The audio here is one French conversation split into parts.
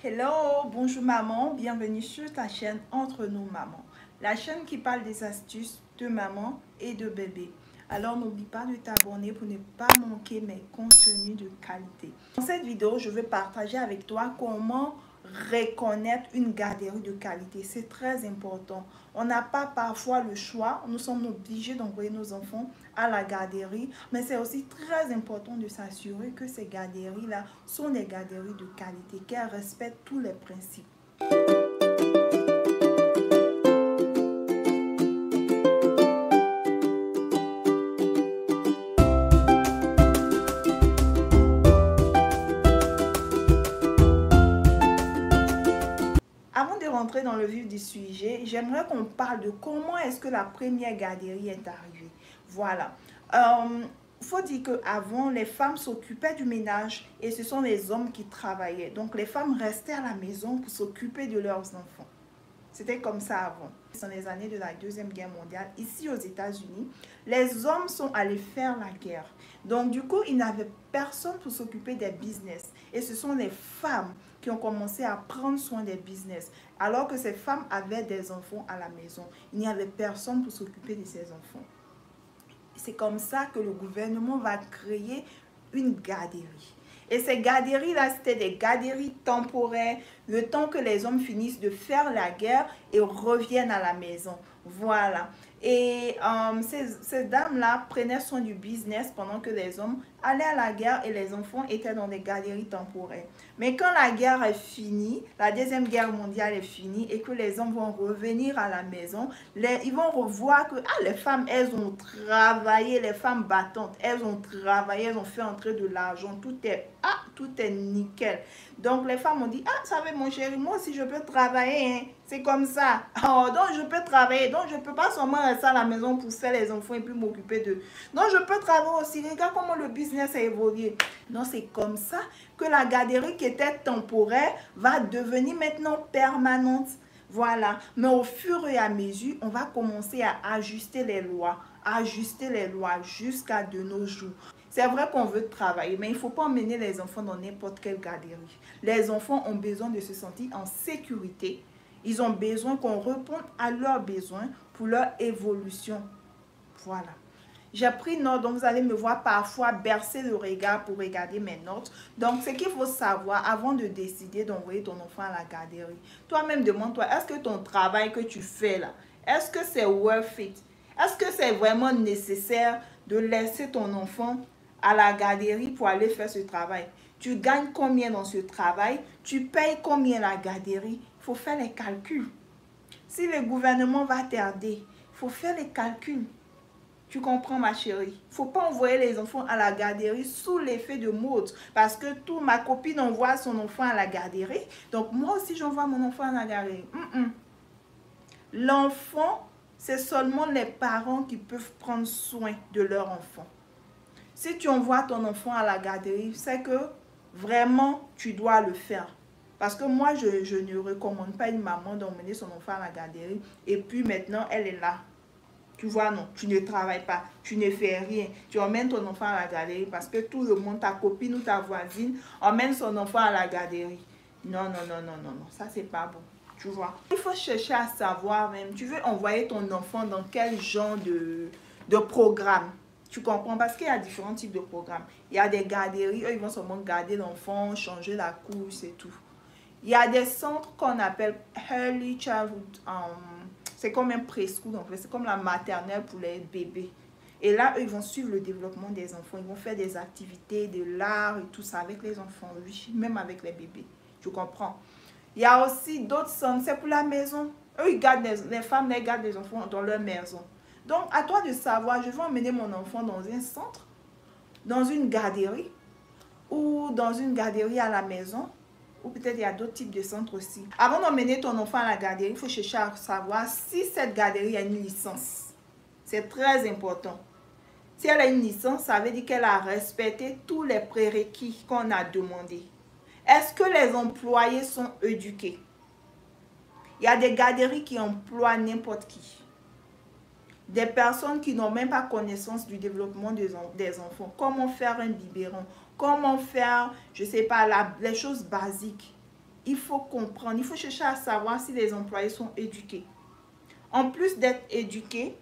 Hello, bonjour maman, bienvenue sur ta chaîne Entre nous mamans, la chaîne qui parle des astuces de maman et de bébé. Alors n'oublie pas de t'abonner pour ne pas manquer mes contenus de qualité. Dans cette vidéo, je vais partager avec toi comment reconnaître une garderie de qualité. C'est très important. On n'a pas parfois le choix, nous sommes obligés d'envoyer nos enfants à la garderie, mais c'est aussi très important de s'assurer que ces garderies-là sont des garderies de qualité, qu'elles respectent tous les principes. Avant de rentrer dans le vif du sujet, j'aimerais qu'on parle de comment est-ce que la première garderie est arrivée. Voilà. Faut dire qu'avant, les femmes s'occupaient du ménage et ce sont les hommes qui travaillaient. Donc, les femmes restaient à la maison pour s'occuper de leurs enfants. C'était comme ça avant. Dans les années de la Deuxième Guerre mondiale, ici aux États-Unis, les hommes sont allés faire la guerre. Donc, du coup, ils n'avaient personne pour s'occuper des business. Et ce sont les femmes qui ont commencé à prendre soin des business. Alors que ces femmes avaient des enfants à la maison. Il n'y avait personne pour s'occuper de ces enfants. C'est comme ça que le gouvernement va créer une garderie. Et ces garderies-là, c'était des garderies temporaires, le temps que les hommes finissent de faire la guerre et reviennent à la maison. Voilà. Et ces dames-là prenaient soin du business pendant que les hommes allaient à la guerre et les enfants étaient dans des garderies temporaires. Mais quand la guerre est finie, la Deuxième Guerre mondiale est finie et que les hommes vont revenir à la maison, ils vont revoir que les femmes, elles ont travaillé, les femmes battantes, elles ont travaillé, elles ont fait entrer de l'argent, tout est nickel. Donc les femmes ont dit, ça va mon chéri, moi aussi je peux travailler, hein. C'est comme ça. Donc je peux travailler, donc je ne peux pas seulement rester à la maison pour faire les enfants et puis m'occuper d'eux. Donc je peux travailler aussi, regarde comment le business a évolué. Donc c'est comme ça que la garderie qui était temporaire va devenir maintenant permanente. Voilà. Mais au fur et à mesure, on va commencer à ajuster les lois jusqu'à de nos jours. C'est vrai qu'on veut travailler, mais il ne faut pas emmener les enfants dans n'importe quelle garderie. Les enfants ont besoin de se sentir en sécurité. Ils ont besoin qu'on réponde à leurs besoins pour leur évolution. Voilà. J'ai pris note, donc vous allez me voir parfois bercer le regard pour regarder mes notes. Donc, ce qu'il faut savoir avant de décider d'envoyer ton enfant à la garderie, toi-même demande-toi, est-ce que ton travail que tu fais là, est-ce que c'est worth it? Est-ce que c'est vraiment nécessaire de laisser ton enfant à la garderie pour aller faire ce travail? Tu gagnes combien dans ce travail? Tu payes combien la garderie? Il faut faire les calculs. Si le gouvernement va t'aider, il faut faire les calculs. Tu comprends ma chérie? Il ne faut pas envoyer les enfants à la garderie sous l'effet de mode. Parce que ma copine envoie son enfant à la garderie. Donc moi aussi j'envoie mon enfant à la garderie. L'enfant, c'est seulement les parents qui peuvent prendre soin de leur enfant. Si tu envoies ton enfant à la garderie, c'est que vraiment tu dois le faire. Parce que moi, je ne recommande pas une maman d'emmener son enfant à la garderie et puis maintenant, elle est là. Tu vois, non, tu ne travailles pas, tu ne fais rien. Tu emmènes ton enfant à la garderie parce que tout le monde, ta copine ou ta voisine, emmène son enfant à la garderie. Non, ça c'est pas bon. Tu vois. Il faut chercher à savoir même, tu veux envoyer ton enfant dans quel genre de programme. Tu comprends? Parce qu'il y a différents types de programmes. Il y a des garderies, eux, ils vont seulement garder l'enfant, changer la couche et tout. Il y a des centres qu'on appelle Early Childhood. C'est comme un preschool, en fait. C'est comme la maternelle pour les bébés. Et là, eux, ils vont suivre le développement des enfants. Ils vont faire des activités, de l'art et tout ça avec les enfants, oui, même avec les bébés. Tu comprends? Il y a aussi d'autres centres, c'est pour la maison. Eux, ils gardent les femmes, elles gardent les enfants dans leur maison. Donc, à toi de savoir, je vais emmener mon enfant dans un centre, dans une garderie, ou dans une garderie à la maison, ou peut-être il y a d'autres types de centres aussi. Avant d'emmener ton enfant à la garderie, il faut chercher à savoir si cette garderie a une licence. C'est très important. Si elle a une licence, ça veut dire qu'elle a respecté tous les prérequis qu'on a demandés. Est-ce que les employés sont éduqués? Il y a des garderies qui emploient n'importe qui. Des personnes qui n'ont même pas connaissance du développement des enfants. Comment faire un biberon? Comment faire, je ne sais pas, les choses basiques. il faut comprendre, il faut chercher à savoir si les employés sont éduqués. En plus d'être éduqués,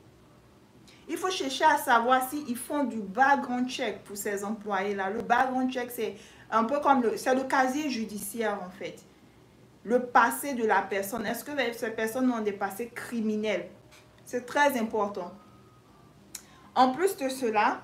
il faut chercher à savoir s'ils font du background check pour ces employés-là. Le background check, c'est un peu comme c'est le casier judiciaire en fait. Le passé de la personne. Est-ce que ces personnes ont des passés criminels? C'est très important. En plus de cela,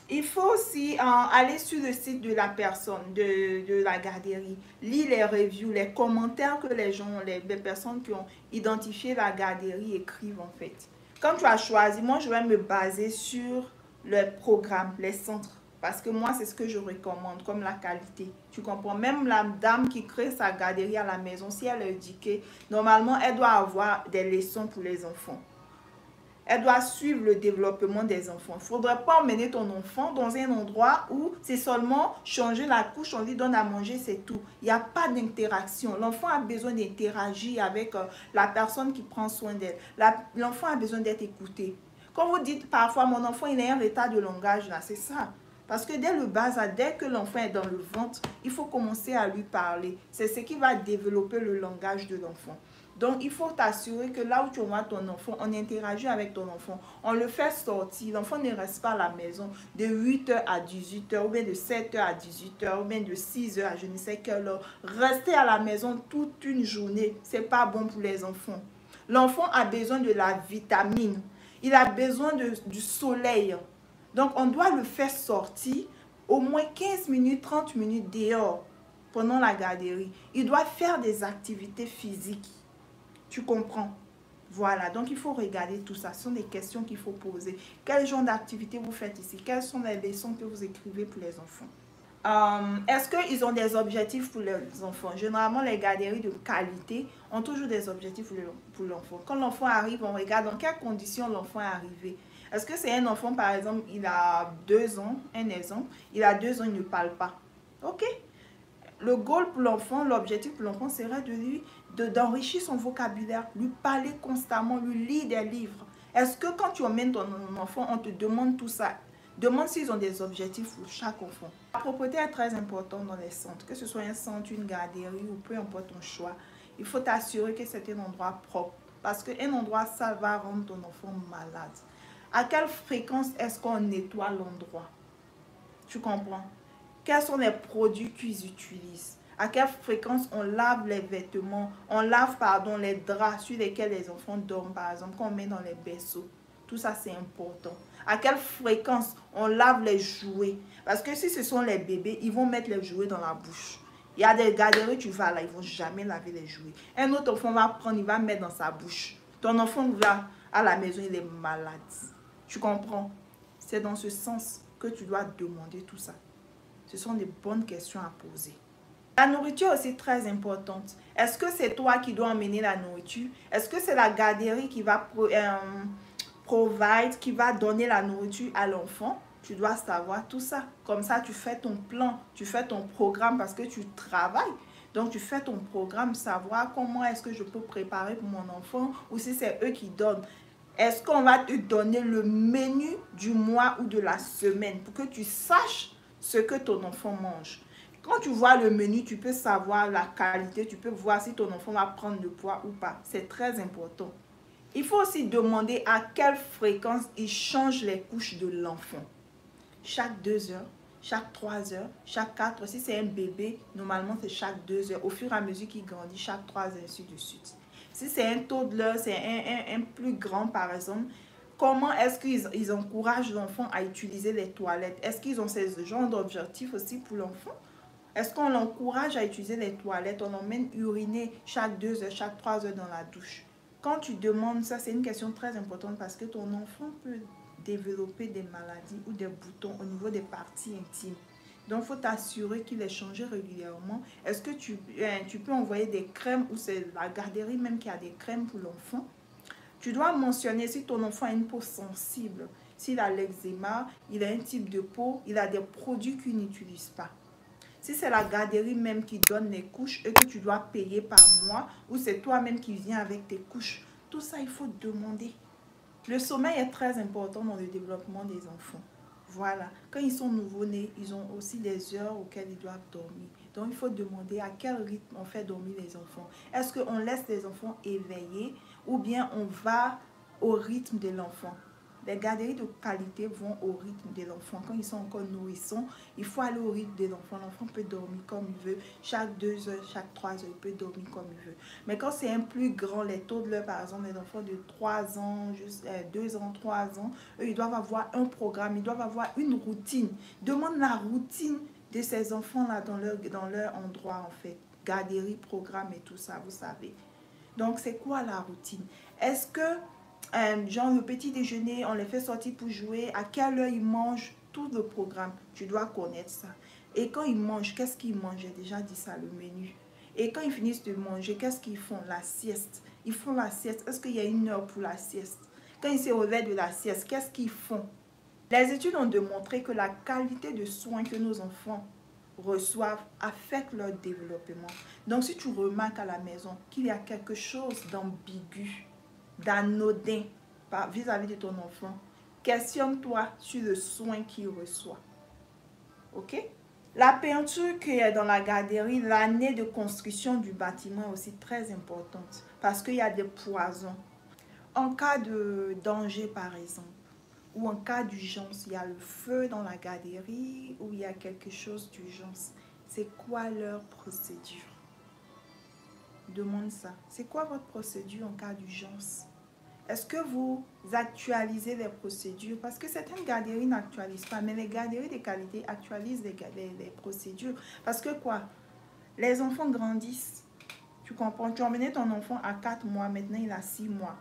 il faut aussi aller sur le site de la personne, de la garderie, lire les reviews, les commentaires que les gens, les personnes qui ont identifié la garderie écrivent en fait. Quand tu as choisi, moi je vais me baser sur le programme, les centres. Parce que moi, c'est ce que je recommande comme la qualité. Tu comprends? Même la dame qui crée sa garderie à la maison, si elle est éduquée, normalement, elle doit avoir des leçons pour les enfants. Elle doit suivre le développement des enfants. Il ne faudrait pas emmener ton enfant dans un endroit où c'est seulement changer la couche, on lui donne à manger, c'est tout. Il n'y a pas d'interaction. L'enfant a besoin d'interagir avec la personne qui prend soin d'elle. L'enfant a besoin d'être écouté. Quand vous dites parfois, mon enfant, il est en retard de langage, là, c'est ça. Parce que dès le bas âge, dès que l'enfant est dans le ventre, il faut commencer à lui parler. C'est ce qui va développer le langage de l'enfant. Donc, il faut t'assurer que là où tu vois ton enfant, on interagit avec ton enfant. On le fait sortir. L'enfant ne reste pas à la maison de 8h à 18h, ou bien de 7h à 18h, ou bien de 6h à je ne sais quelle heure. Rester à la maison toute une journée, ce n'est pas bon pour les enfants. L'enfant a besoin de la vitamine. Il a besoin du soleil. Donc, on doit le faire sortir au moins 15 minutes, 30 minutes dehors pendant la garderie. Il doit faire des activités physiques. Tu comprends? Voilà, donc il faut regarder tout ça. Ce sont des questions qu'il faut poser. Quel genre d'activité vous faites ici? Quelles sont les leçons que vous écrivez pour les enfants? Est-ce qu'ils ont des objectifs pour les enfants? Généralement, les garderies de qualité ont toujours des objectifs pour l'enfant. Quand l'enfant arrive, on regarde dans quelles conditions l'enfant est arrivé. Est-ce que c'est un enfant, par exemple, il a 2 ans, un exemple, il a 2 ans, il ne parle pas. Ok. Le goal pour l'enfant, l'objectif pour l'enfant serait d'enrichir son vocabulaire, lui parler constamment, lui lire des livres. Est-ce que quand tu emmènes ton enfant, on te demande tout ça? Demande s'ils ont des objectifs pour chaque enfant. La propreté est très importante dans les centres, que ce soit un centre, une garderie ou peu importe ton choix. Il faut t'assurer que c'est un endroit propre parce qu'un endroit sale va rendre ton enfant malade. À quelle fréquence est-ce qu'on nettoie l'endroit? Tu comprends? Quels sont les produits qu'ils utilisent? À quelle fréquence on lave les vêtements? On lave, pardon, les draps sur lesquels les enfants dorment, par exemple, qu'on met dans les berceaux. Tout ça, c'est important. À quelle fréquence on lave les jouets? Parce que si ce sont les bébés, ils vont mettre les jouets dans la bouche. Il y a des garderies, tu vas là, ils ne vont jamais laver les jouets. Un autre enfant va prendre, il va mettre dans sa bouche. Ton enfant va à la maison, il est malade. Tu comprends? C'est dans ce sens que tu dois demander tout ça. Ce sont des bonnes questions à poser. La nourriture est aussi très importante. Est-ce que c'est toi qui dois emmener la nourriture? Est-ce que c'est la garderie qui va qui va donner la nourriture à l'enfant? Tu dois savoir tout ça. Comme ça, tu fais ton plan, tu fais ton programme parce que tu travailles. Donc, tu fais ton programme, savoir comment est-ce que je peux préparer pour mon enfant ou si c'est eux qui donnent. Est-ce qu'on va te donner le menu du mois ou de la semaine pour que tu saches ce que ton enfant mange? Quand tu vois le menu, tu peux savoir la qualité, tu peux voir si ton enfant va prendre le poids ou pas. C'est très important. Il faut aussi demander à quelle fréquence il change les couches de l'enfant. Chaque 2 heures, chaque 3 heures, chaque 4 heures. Si c'est un bébé, normalement c'est chaque 2 heures. Au fur et à mesure qu'il grandit, chaque 3 heures, ainsi de suite. Si c'est un toddler, c'est un plus grand par exemple, comment est-ce qu'ils encouragent l'enfant à utiliser les toilettes? Est-ce qu'ils ont ce genre d'objectif aussi pour l'enfant? Est-ce qu'on l'encourage à utiliser les toilettes? On l'emmène uriner chaque 2 heures, chaque 3 heures dans la douche. Quand tu demandes ça, c'est une question très importante parce que ton enfant peut développer des maladies ou des boutons au niveau des parties intimes. Donc, il faut t'assurer qu'il est changé régulièrement. Est-ce que tu peux envoyer des crèmes ou c'est la garderie même qui a des crèmes pour l'enfant? Tu dois mentionner si ton enfant a une peau sensible. S'il a l'eczéma, il a un type de peau, il a des produits qu'il n'utilise pas. Si c'est la garderie même qui donne les couches et que tu dois payer par mois, ou c'est toi-même qui viens avec tes couches, tout ça, il faut demander. Le sommeil est très important dans le développement des enfants. Voilà. Quand ils sont nouveau-nés, ils ont aussi des heures auxquelles ils doivent dormir. Donc, il faut demander à quel rythme on fait dormir les enfants. Est-ce qu'on laisse les enfants éveillés ou bien on va au rythme de l'enfant? Les garderies de qualité vont au rythme de l'enfant. Quand ils sont encore nourrissons, il faut aller au rythme de l'enfant. L'enfant peut dormir comme il veut. Chaque 2 heures, chaque 3 heures, il peut dormir comme il veut. Mais quand c'est un plus grand, les taux de l'heure, par exemple, les enfants de 3 ans, juste 2 ans, 3 ans, eux, ils doivent avoir un programme, ils doivent avoir une routine. Demande la routine de ces enfants-là dans leur endroit, en fait. Garderie, programme et tout ça, vous savez. Donc, c'est quoi la routine? Est-ce que genre le petit déjeuner, on les fait sortir pour jouer, à quelle heure ils mangent, tout le programme, tu dois connaître ça. Et quand ils mangent, qu'est-ce qu'ils mangent? J'ai déjà dit ça, le menu. Et quand ils finissent de manger, qu'est-ce qu'ils font? La sieste. Ils font la sieste. Est-ce qu'il y a une heure pour la sieste? Quand ils se réveillent de la sieste, qu'est-ce qu'ils font? Les études ont démontré que la qualité de soins que nos enfants reçoivent affecte leur développement. Donc si tu remarques à la maison qu'il y a quelque chose d'ambigu, d'anodin vis-à-vis de ton enfant, questionne-toi sur le soin qu'il reçoit. Ok? La peinture qui est dans la garderie, l'année de construction du bâtiment est aussi très importante parce qu'il y a des poisons. En cas de danger, par exemple, ou en cas d'urgence, il y a le feu dans la garderie ou il y a quelque chose d'urgence. C'est quoi leur procédure? Demande ça. C'est quoi votre procédure en cas d'urgence? Est-ce que vous actualisez les procédures? Parce que certaines garderies n'actualisent pas, mais les garderies de qualité actualisent les procédures. Parce que quoi? Les enfants grandissent. Tu comprends? Tu as emmené ton enfant à 4 mois, maintenant il a 6 mois.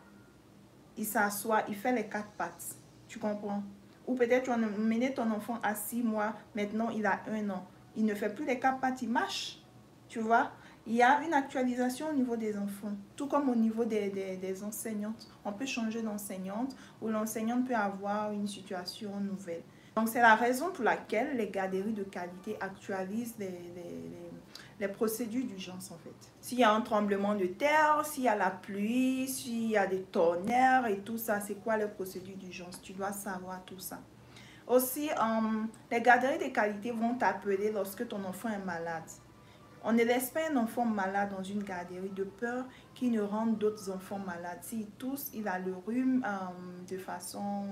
Il s'assoit, il fait les 4 pattes. Tu comprends? Ou peut-être tu as emmené ton enfant à 6 mois, maintenant il a 1 an. Il ne fait plus les 4 pattes, il marche. Tu vois? Il y a une actualisation au niveau des enfants, tout comme au niveau des enseignantes. On peut changer d'enseignante ou l'enseignante peut avoir une situation nouvelle. Donc, c'est la raison pour laquelle les garderies de qualité actualisent les procédures d'urgence, en fait. S'il y a un tremblement de terre, s'il y a la pluie, s'il y a des tonnerres et tout ça, c'est quoi les procédures d'urgence? Tu dois savoir tout ça. Aussi, les garderies de qualité vont t'appeler lorsque ton enfant est malade. On ne laisse pas un enfant malade dans une garderie de peur qu'il ne rende d'autres enfants malades. S'il tousse, il a le rhume de façon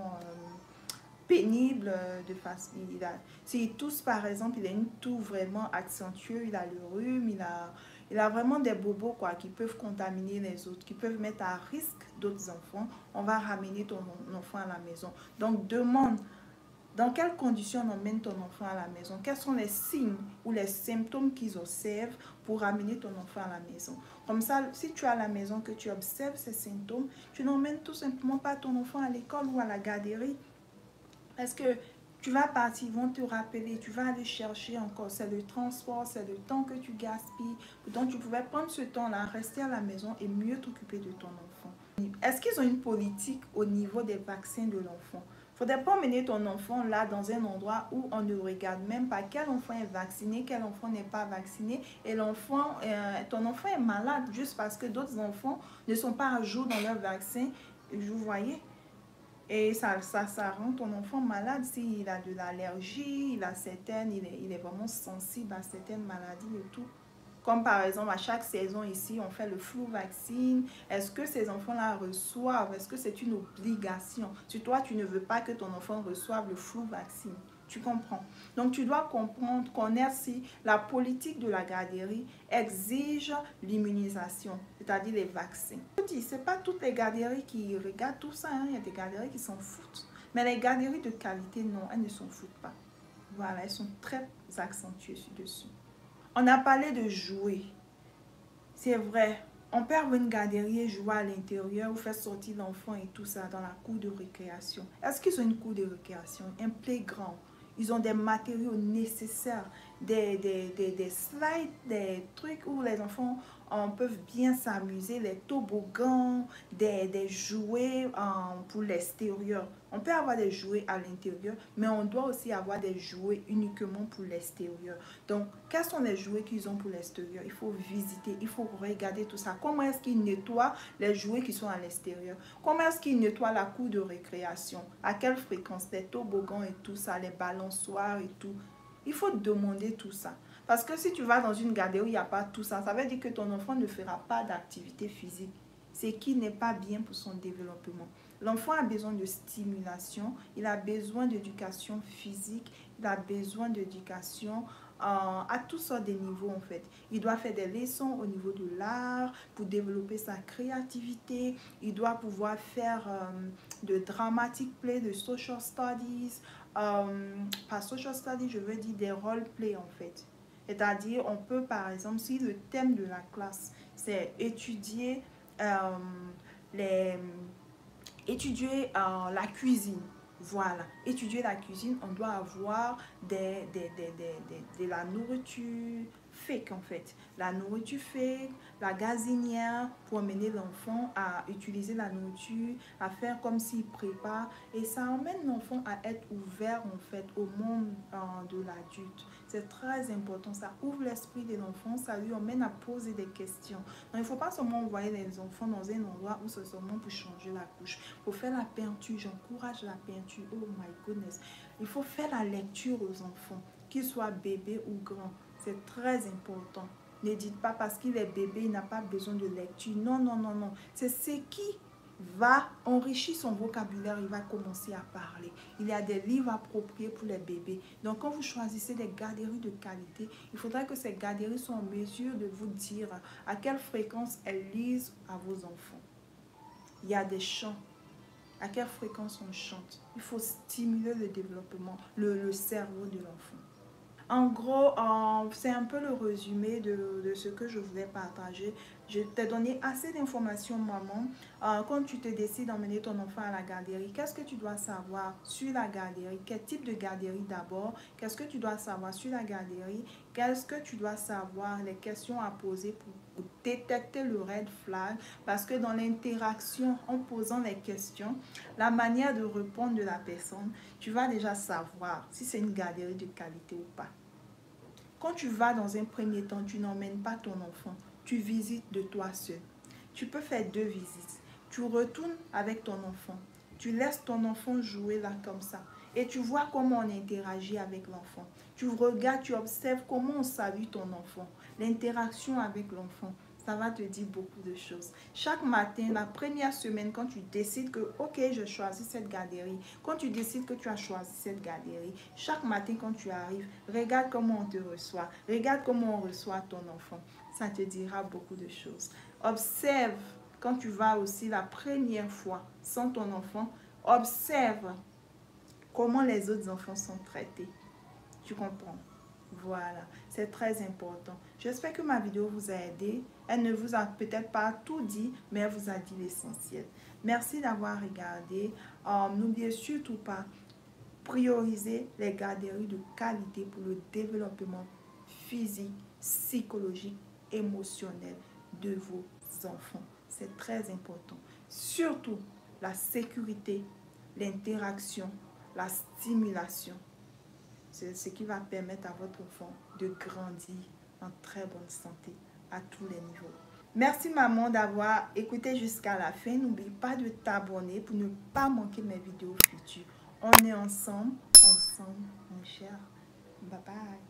pénible. S'il tousse, par exemple, il a une toux vraiment accentuée, il a le rhume, il a vraiment des bobos quoi, qui peuvent contaminer les autres, qui peuvent mettre à risque d'autres enfants. On va ramener ton enfant à la maison. Donc, demande. Dans quelles conditions on emmène ton enfant à la maison? Quels sont les signes ou les symptômes qu'ils observent pour amener ton enfant à la maison? Comme ça, si tu es à la maison, que tu observes ces symptômes, tu n'emmènes tout simplement pas ton enfant à l'école ou à la garderie. Parce que tu vas partir, ils vont te rappeler, tu vas aller chercher encore. C'est le transport, c'est le temps que tu gaspilles. Donc, tu pouvais prendre ce temps-là, rester à la maison et mieux t'occuper de ton enfant. Est-ce qu'ils ont une politique au niveau des vaccins de l'enfant? Il ne faudrait pas emmener ton enfant là dans un endroit où on ne regarde même pas quel enfant est vacciné, quel enfant n'est pas vacciné. Et ton enfant est malade juste parce que d'autres enfants ne sont pas à jour dans leur vaccin. Vous voyez? Et ça rend ton enfant malade s'il a de l'allergie, il est vraiment sensible à certaines maladies et tout. Comme par exemple, à chaque saison ici, on fait le flu vaccine. Est-ce que ces enfants-là reçoivent? Est-ce que c'est une obligation? Si toi, tu ne veux pas que ton enfant reçoive le flu vaccine, tu comprends? Donc, tu dois comprendre, connaître si la politique de la garderie exige l'immunisation, c'est-à-dire les vaccins. Ce n'est pas toutes les garderies qui regardent tout ça. Hein. Il y a des garderies qui s'en foutent. Mais les garderies de qualité, non, elles ne s'en foutent pas. Voilà, elles sont très accentuées dessus. On a parlé de jouer. C'est vrai. On peut avoir une garderie et jouer à l'intérieur ou faire sortir l'enfant et tout ça dans la cour de récréation. Est-ce qu'ils ont une cour de récréation? Un playground? Ils ont des matériaux nécessaires, des slides, des trucs où les enfants peuvent bien s'amuser, les toboggans, des jouets pour l'extérieur. On peut avoir des jouets à l'intérieur, mais on doit aussi avoir des jouets uniquement pour l'extérieur. Donc, quels sont les jouets qu'ils ont pour l'extérieur? Il faut visiter, il faut regarder tout ça. Comment est-ce qu'ils nettoient les jouets qui sont à l'extérieur? Comment est-ce qu'ils nettoient la cour de récréation? À quelle fréquence? Les toboggans et tout ça, les balançoires et tout. Il faut demander tout ça. Parce que si tu vas dans une garderie, il n'y a pas tout ça. Ça veut dire que ton enfant ne fera pas d'activité physique. Ce qui n'est pas bien pour son développement. L'enfant a besoin de stimulation, il a besoin d'éducation physique, il a besoin d'éducation à toutes sortes de niveaux en fait. Il doit faire des leçons au niveau de l'art pour développer sa créativité. Il doit pouvoir faire de dramatic play, de social studies. Par social studies, je veux dire des role play en fait. C'est-à-dire, on peut par exemple, si le thème de la classe, c'est étudier la cuisine. Voilà, étudier la cuisine, on doit avoir de la nourriture fake en fait. La nourriture fake, la gazinière pour amener l'enfant à utiliser la nourriture, à faire comme s'il prépare. Et ça emmène l'enfant à être ouvert en fait au monde de l'adulte. C'est très important, ça ouvre l'esprit de l'enfant, ça lui emmène à poser des questions. Donc il ne faut pas seulement envoyer les enfants dans un endroit où c'est seulement pour changer la couche. Pour faire la peinture, j'encourage la peinture. Oh my goodness. Il faut faire la lecture aux enfants, qu'ils soient bébés ou grands. C'est très important. Ne dites pas parce qu'il est bébé, il n'a pas besoin de lecture. Non, non, non, non. C'est ce qui va enrichir son vocabulaire, il va commencer à parler. Il y a des livres appropriés pour les bébés. Donc, quand vous choisissez des garderies de qualité, il faudra que ces garderies soient en mesure de vous dire à quelle fréquence elles lisent à vos enfants. Il y a des chants. À quelle fréquence on chante? Il faut stimuler le développement, le cerveau de l'enfant. En gros, c'est un peu le résumé de ce que je voulais partager. Je t'ai donné assez d'informations, maman. Quand tu te décides d'emmener ton enfant à la garderie, qu'est-ce que tu dois savoir sur la garderie? Quel type de garderie d'abord? Qu'est-ce que tu dois savoir sur la garderie? Qu'est-ce que tu dois savoir? Les questions à poser pour détecter le red flag. Parce que dans l'interaction, en posant les questions, la manière de répondre de la personne, tu vas déjà savoir si c'est une garderie de qualité ou pas. Quand tu vas dans un premier temps, tu n'emmènes pas ton enfant. Tu visites de toi seul. Tu peux faire 2 visites. Tu retournes avec ton enfant. Tu laisses ton enfant jouer là comme ça. Et tu vois comment on interagit avec l'enfant. Tu regardes, tu observes comment on salue ton enfant. L'interaction avec l'enfant. Ça va te dire beaucoup de choses. Chaque matin, la première semaine, quand tu décides que, ok, je choisis cette garderie, quand tu décides que tu as choisi cette garderie, chaque matin quand tu arrives, regarde comment on te reçoit, regarde comment on reçoit ton enfant. Ça te dira beaucoup de choses. Observe quand tu vas aussi la première fois sans ton enfant, observe comment les autres enfants sont traités. Tu comprends? Voilà, c'est très important. J'espère que ma vidéo vous a aidé. Elle ne vous a peut-être pas tout dit, mais elle vous a dit l'essentiel. Merci d'avoir regardé. N'oubliez surtout pas, prioriser les garderies de qualité pour le développement physique, psychologique, émotionnel de vos enfants. C'est très important. Surtout la sécurité, l'interaction, la stimulation. C'est ce qui va permettre à votre enfant de grandir en très bonne santé à tous les niveaux. Merci maman d'avoir écouté jusqu'à la fin. N'oublie pas de t'abonner pour ne pas manquer mes vidéos futures. On est ensemble, mon cher. Bye bye.